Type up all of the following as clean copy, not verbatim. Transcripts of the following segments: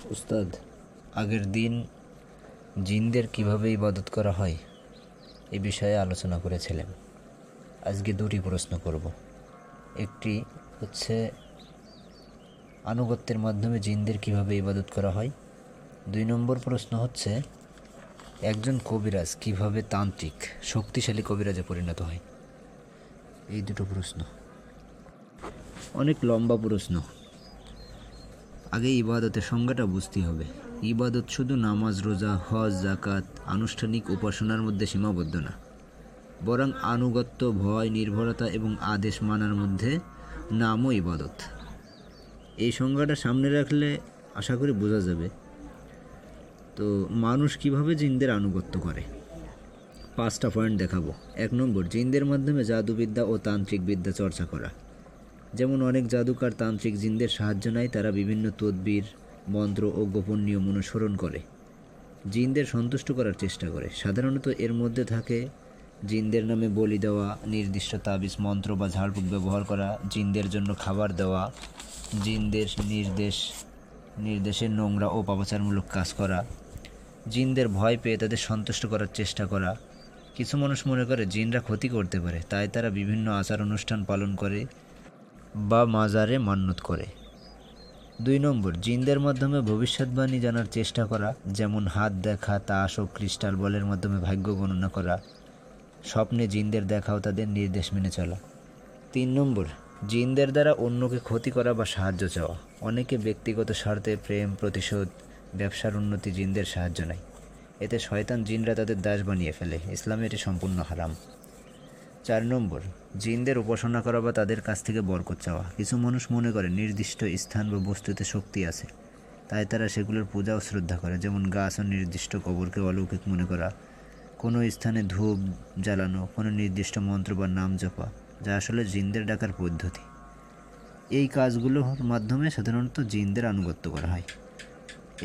উস্তাদ, আগের দিন জিনদের কিভাবে ইবাদত করা হয় এ বিষয়ে আলোচনা করেছিলেন। আজকে দুটি প্রশ্ন করব। একটি হচ্ছে আনুগত্যের মাধ্যমে জিনদের কিভাবে ইবাদত করা হয়। 2 নম্বর প্রশ্ন হচ্ছে একজন কবিরাজ কিভাবে তান্ত্রিক শক্তিশালী কবিরাজে পরিণত হয়। এই দুটো প্রশ্ন অনেক লম্বা প্রশ্ন। আগে ইবাদতের সংজ্ঞাটা বুঝতে হবে। ইবাদত শুধু নামাজ, রোজা, হজ, জাকাত, আনুষ্ঠানিক উপাসনার মধ্যে সীমাবদ্ধ না, বরং আনুগত্য, ভয়, নির্ভরতা এবং আদেশ মানার মধ্যে নামও ইবাদত। এই সংজ্ঞাটা সামনে রাখলে আশা করি বোঝা যাবে। তো মানুষ কিভাবে জিনদের আনুগত্য করে 5টা পয়েন্ট দেখাবো। 1 নম্বর, জিনদের মাধ্যমে জাদুবিদ্যা ও তান্ত্রিক বিদ্যা চর্চা করা। যেমন অনেক জাদুকার তান্ত্রিক জিনদের সাহায্য নেয়। তারা বিভিন্ন তদবির, মন্ত্র ও গোপন নিয়ম অনুসরণ করে জিনদের সন্তুষ্ট করার চেষ্টা করে। সাধারণত এর মধ্যে থাকে জিনদের নামে বলি দেওয়া, নির্দিষ্ট তাবিজ, মন্ত্র বা ঝাড়ফুঁক ব্যবহার করা, জিনদের জন্য খাবার দেওয়া, জিনদের নির্দেশে নোংরা ও পাপাচারমূলক কাজ করা, জিনদের ভয় পেয়ে তাদের সন্তুষ্ট করার চেষ্টা করা। কিছু মানুষ মনে করে জিনরা ক্ষতি করতে পারে, তাই তারা বিভিন্ন আচার অনুষ্ঠান পালন করে বা মাজারে মান্যত করে। 2 নম্বর, জিনদের মাধ্যমে ভবিষ্যৎবাণী জানার চেষ্টা করা। যেমন হাত দেখা, তাস ও ক্রিস্টাল বলের মাধ্যমে ভাগ্য গণনা করা, স্বপ্নে জিনদের দেখা ও তাদের নির্দেশ মেনে চলা। 3 নম্বর, জিনদের দ্বারা অন্যকে ক্ষতি করা বা সাহায্য চাওয়া। অনেকে ব্যক্তিগত স্বার্থে প্রেম, প্রতিশোধ, ব্যবসার উন্নতি জিনদের সাহায্য নেয়। এতে শয়তান জিনরা তাদের দাস বানিয়ে ফেলে। ইসলামে এটি সম্পূর্ণ হারাম। 4 নম্বর, জিনদের উপাসনা করা বা তাদের কাছ থেকে বরকত চাওয়া। কিছু মানুষ মনে করে নির্দিষ্ট স্থান বা বস্তুতে শক্তি আছে, তাই তারা সেগুলোর পূজা ও শ্রদ্ধা করে। যেমন গাছ ও নির্দিষ্ট কবরকে অলৌকিক মনে করা, কোনো স্থানে ধূপ জ্বালানো, কোনো নির্দিষ্ট মন্ত্র বা নাম জপা, যা আসলে জিনদের ডাকার পদ্ধতি। এই কাজগুলোর মাধ্যমে সাধারণত জিনদের আনুগত্য করা হয়।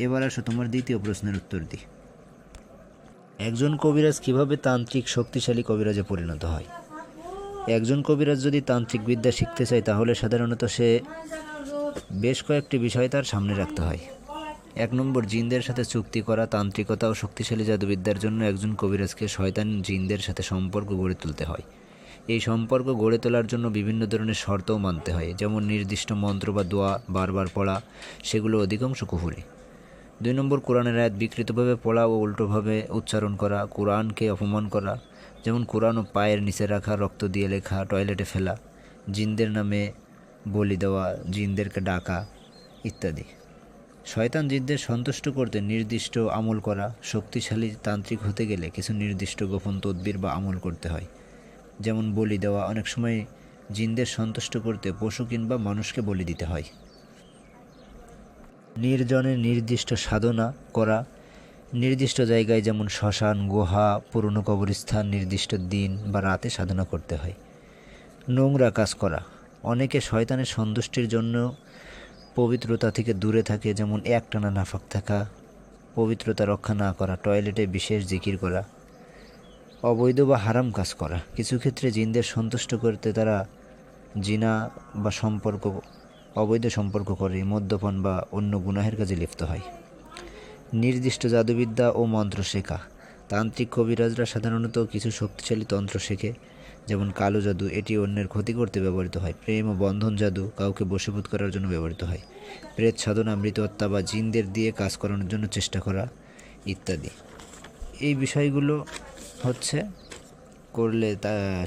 এবার আসো তোমার দ্বিতীয় প্রশ্নের উত্তর দিই। একজন কবিরাজ কিভাবে তান্ত্রিক শক্তিশালী কবিরাজে পরিণত হয়। একজন কবিরাজ যদি তান্ত্রিক বিদ্যা শিখতে চায় তাহলে সাধারণত সে বেশ কয়েকটি বিষয় তার সামনে রাখতে হয়। 1 নম্বর, জিনদের সাথে চুক্তি করা। তান্ত্রিকতা ও শক্তিশালী জাদুবিদ্যার জন্য একজন কবিরাজকে শয়তান জিনদের সাথে সম্পর্ক গড়ে তুলতে হয়। এই সম্পর্ক গড়ে তোলার জন্য বিভিন্ন ধরনের শর্তও মানতে হয়, যেমন নির্দিষ্ট মন্ত্র বা দোয়া বারবার পড়া, সেগুলো অধিকাংশ কুফরি। 2 নম্বর, কোরআনের আয়াত বিকৃতভাবে পড়া ও উল্টোভাবে উচ্চারণ করা, কোরআনকে অপমান করা, যেমন কোরআন ও পায়ের নিচে রাখা, রক্ত দিয়ে লেখা, টয়লেটে ফেলা, জিনদের নামে বলি দেওয়া, জিনদেরকে ডাকা ইত্যাদি। শয়তান জিনদের সন্তুষ্ট করতে নির্দিষ্ট আমল করা। শক্তিশালী তান্ত্রিক হতে গেলে কিছু নির্দিষ্ট গোপন তদবির বা আমল করতে হয়, যেমন বলি দেওয়া। অনেক সময় জিনদের সন্তুষ্ট করতে পশু কিংবা মানুষকে বলি দিতে হয়। নির্জনে নির্দিষ্ট সাধনা করা। নির্দিষ্ট জায়গায় যেমন শ্মশান, গুহা, পুরনো কবরস্থান নির্দিষ্ট দিন বা রাতে সাধনা করতে হয়। নোংরা কাজ করা। অনেকে শয়তানের সন্তুষ্টির জন্য পবিত্রতা থেকে দূরে থাকে, যেমন একটানা নাফাক থাকা, পবিত্রতা রক্ষা না করা, টয়লেটে বিশেষ জিকির করা। অবৈধ বা হারাম কাজ করা। কিছু ক্ষেত্রে জিনদের সন্তুষ্ট করতে তারা জিনা বা অবৈধ সম্পর্ক করে, মদ্যপান বা অন্য গুনাহের কাজে লিপ্ত হয়। নির্দিষ্ট জাদুবিদ্যা ও মন্ত্র শেখা। তান্ত্রিক কবিরাজরা সাধারণত কিছু শক্তিশালী তন্ত্র শেখে, যেমন কালো জাদু। এটি অন্যের ক্ষতি করতে ব্যবহৃত হয়। প্রেম ও বন্ধন জাদু, কাউকে বশীভূত করার জন্য ব্যবহৃত হয়। প্রেত সাধনা, মৃত আত্মা বা জিনদের দিয়ে কাজ করানোর জন্য চেষ্টা করা ইত্যাদি। এই বিষয়গুলো হচ্ছে করলে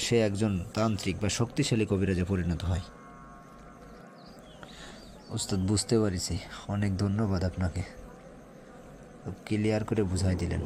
সে একজন তান্ত্রিক বা শক্তিশালী কবিরাজে পরিণত হয়। উস্তাদ, বুঝতে পারিছি। অনেক ধন্যবাদ আপনাকে, ক্লিয়ার করে বুঝাই দিলেন।